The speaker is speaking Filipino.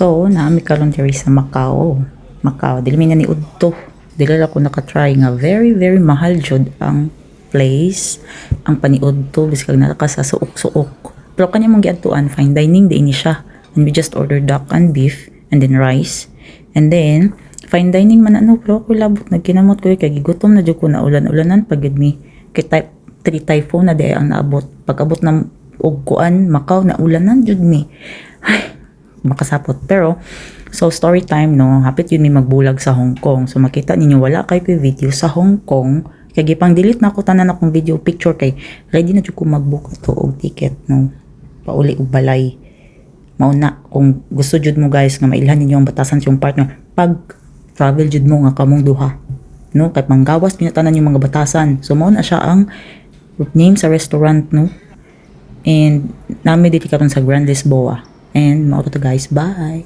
So, naami karon diri sa Macau. Macau, dili mi na ni udto. Dili ra ko nakatry nga very very mahal jud ang place. Ang paniudto biskag naka sa suok-suok. Pero kanya mong giadtuan fine dining di ini siya. And we just ordered duck and beef and then rice. And then fine dining man ano pero ko labot nagkinamot ko kay gigutom na jud ko na ulan-ulanan pag gid mi kay type 3 typhoon na di ang naabot. Pag abot ng og kuan Macau na ulanan jud mi. Ay, makasapot. Pero, so story time no, hapit yun may magbulag sa Hong Kong. So makita ninyo wala kay ko video sa Hong Kong. Kaya gipang delete na ako tanan akong video picture kay ready na jud ko mag-book ato og ticket no. Pauli og balay. Mauna kung gusto jud mo guys nga mailhan ninyo ang batasan sa yung partner pag travel jud mo nga kamong duha. No, kay manggawas pinatanan yung mga batasan. So mao na siya ang name sa restaurant no. And nami dito karon sa Grand Lisboa. And mao to guys, bye.